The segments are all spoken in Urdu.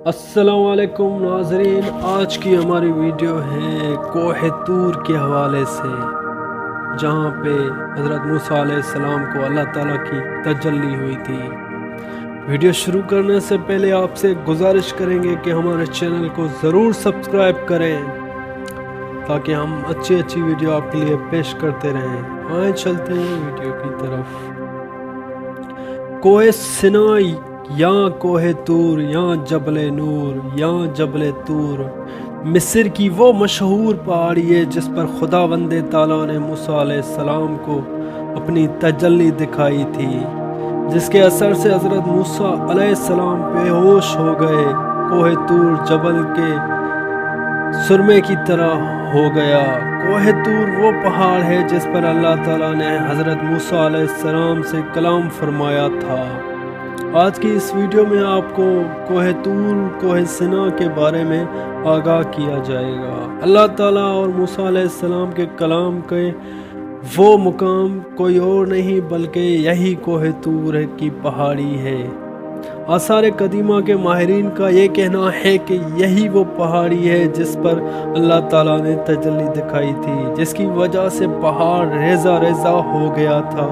السلام علیکم ناظرین، آج کی ہماری ویڈیو ہے کوہ طور کے حوالے سے، جہاں پہ حضرت موسیٰ علیہ السلام کو اللہ تعالیٰ کی تجلی ہوئی تھی۔ ویڈیو شروع کرنے سے پہلے آپ سے گزارش کریں گے کہ ہمارے چینل کو ضرور سبسکرائب کریں تاکہ ہم اچھی ویڈیو آپ کے لیے پیش کرتے رہیں۔ آئیں چلتے ہیں ویڈیو کی طرف۔ کوہ سینائی یا کوہ طور یا جبل نور یا جبل طور مصر کی وہ مشہور پہاڑی ہے جس پر خداوند تعالیٰ نے موسیٰ علیہ السلام کو اپنی تجلی دکھائی تھی، جس کے اثر سے حضرت موسیٰ علیہ السلام بے ہوش ہو گئے۔ کوہ طور جبل کے سرمے کی طرح ہو گیا۔ کوہ طور وہ پہاڑ ہے جس پر اللہ تعالیٰ نے حضرت موسیٰ علیہ السلام سے کلام فرمایا تھا۔ آج کی اس ویڈیو میں آپ کو کوہ طور، کوہ سینا کے بارے میں آگاہ کیا جائے گا۔ اللہ تعالیٰ اور موسیٰ علیہ السلام کے کلام کے وہ مقام کوئی اور نہیں بلکہ یہی کوہ طور کی پہاڑی ہے۔ آثار قدیمہ کے ماہرین کا یہ کہنا ہے کہ یہی وہ پہاڑی ہے جس پر اللہ تعالیٰ نے تجلی دکھائی تھی، جس کی وجہ سے پہاڑ ریزہ ریزہ ہو گیا تھا۔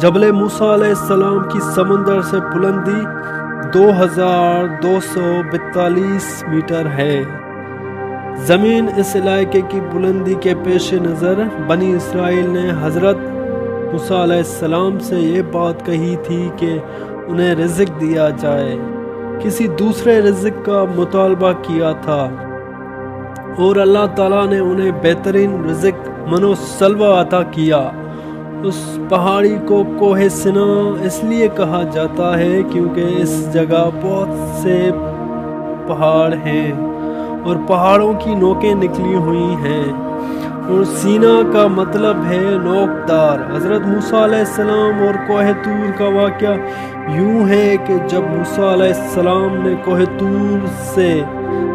جبل موسیٰ علیہ السلام کی سمندر سے بلندی 2242 میٹر ہے۔ زمین اس علاقے کی بلندی کے پیش نظر بنی اسرائیل نے حضرت موسیٰ علیہ السلام سے یہ بات کہی تھی کہ انہیں رزق دیا جائے، کسی دوسرے رزق کا مطالبہ کیا تھا، اور اللہ تعالیٰ نے انہیں بہترین رزق من و سلوہ عطا کیا۔ اس پہاڑی کو کوہ سینا اس لیے کہا جاتا ہے کیونکہ اس جگہ بہت سے پہاڑ ہیں اور پہاڑوں کی نوکیں نکلی ہوئی ہیں، اور سینا کا مطلب ہے نوکدار۔ حضرت موسیٰ علیہ السلام اور کوہ طور کا واقعہ یوں ہے کہ جب موسیٰ علیہ السلام نے کوہ طور سے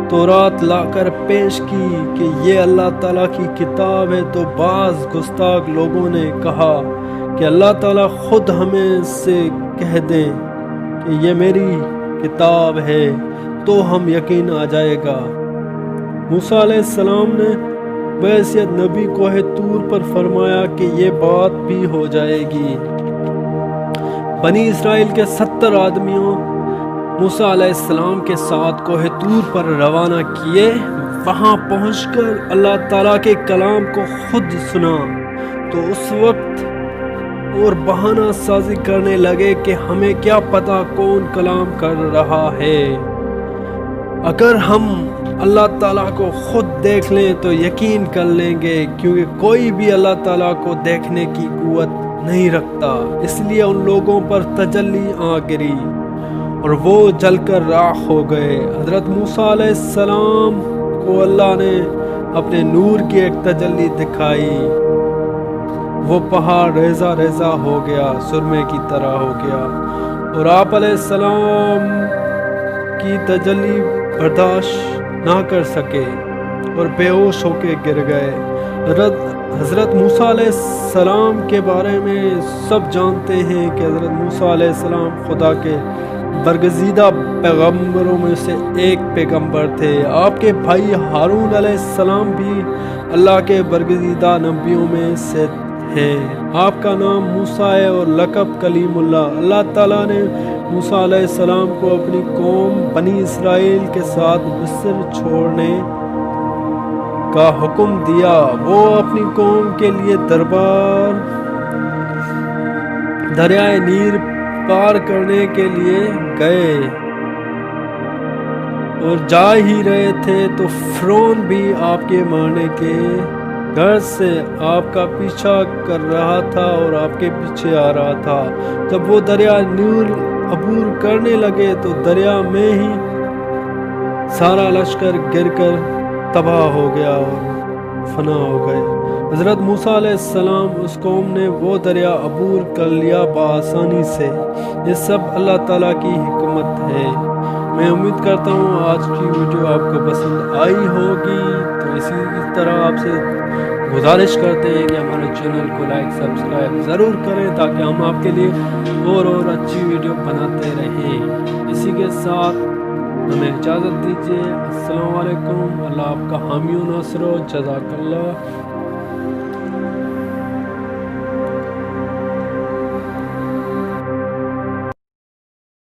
تورات لا کر پیش کی کہ یہ اللہ تعالیٰ کی کتاب ہے، تو بعض گستاخ لوگوں نے کہا کہ اللہ تعالیٰ خود ہمیں سے کہہ دیں کہ یہ میری کتاب ہے تو ہم یقین آ جائے گا۔ موسیٰ علیہ السلام نے بحیثیت نبی کوہ طور پر فرمایا کہ یہ بات بھی ہو جائے گی۔ بنی اسرائیل کے 70 آدمیوں موسیٰ علیہ السلام کے ساتھ کوہ طور پر روانہ کیے۔ وہاں پہنچ کر اللہ تعالیٰ کے کلام کو خود سنا تو اس وقت اور بہانہ سازی کرنے لگے کہ ہمیں کیا پتہ کون کلام کر رہا ہے۔ اگر ہم اللہ تعالیٰ کو خود دیکھ لیں تو یقین کر لیں گے، کیونکہ کوئی بھی اللہ تعالیٰ کو دیکھنے کی قوت نہیں رکھتا۔ اس لیے ان لوگوں پر تجلی آ گری اور وہ جل کر راکھ ہو گئے۔ حضرت موسیٰ علیہ السلام کو اللہ نے اپنے نور کی ایک تجلی دکھائی، وہ پہاڑ ریزہ ریزہ ہو گیا، سرمے کی طرح ہو گیا، اور آپ علیہ السلام کی تجلی برداشت نہ کر سکے اور بے ہوش ہو کے گر گئے۔ حضرت موسیٰ علیہ السلام کے بارے میں سب جانتے ہیں کہ حضرت موسیٰ علیہ السلام خدا کے برگزیدہ پیغمبروں میں سے ایک پیغمبر تھے۔ آپ کے بھائی ہارون علیہ السلام بھی اللہ کے برگزیدہ نبیوں میں سے ہیں۔ آپ کا نام موسیٰ ہے اور لقب کلیم اللہ۔ اللہ تعالیٰ نے موسیٰ علیہ السلام کو اپنی قوم بنی اسرائیل کے ساتھ مصر چھوڑنے کا حکم دیا۔ وہ اپنی قوم کے لیے دریائے نیل پار کرنے کے لیے گئے اور جا ہی رہے تھے تو فرعون بھی آپ کے مارنے کے غرض سے آپ کا پیچھا کر رہا تھا اور آپ کے پیچھے آ رہا تھا۔ جب وہ دریائے نیل عبور کرنے لگے تو دریا میں ہی سارا لشکر گر کر تباہ ہو گیا اور فنا ہو گئے۔ حضرت موسیٰ علیہ السلام اس قوم نے وہ دریا عبور کر لیا بآسانی سے۔ یہ سب اللہ تعالیٰ کی حکمت ہے۔ میں امید کرتا ہوں آج کی ویڈیو آپ کو پسند آئی ہوگی، تو اسی طرح آپ سے گزارش کرتے ہیں کہ ہمارے چینل کو لائک سبسکرائب ضرور کریں تاکہ ہم آپ کے لیے اور اچھی ویڈیو بناتے رہیں۔ اسی کے ساتھ ہمیں اجازت دیجیے۔ السلام علیکم۔ اللہ آپ کا حامی و ناصر ہو۔ جزاک اللہ۔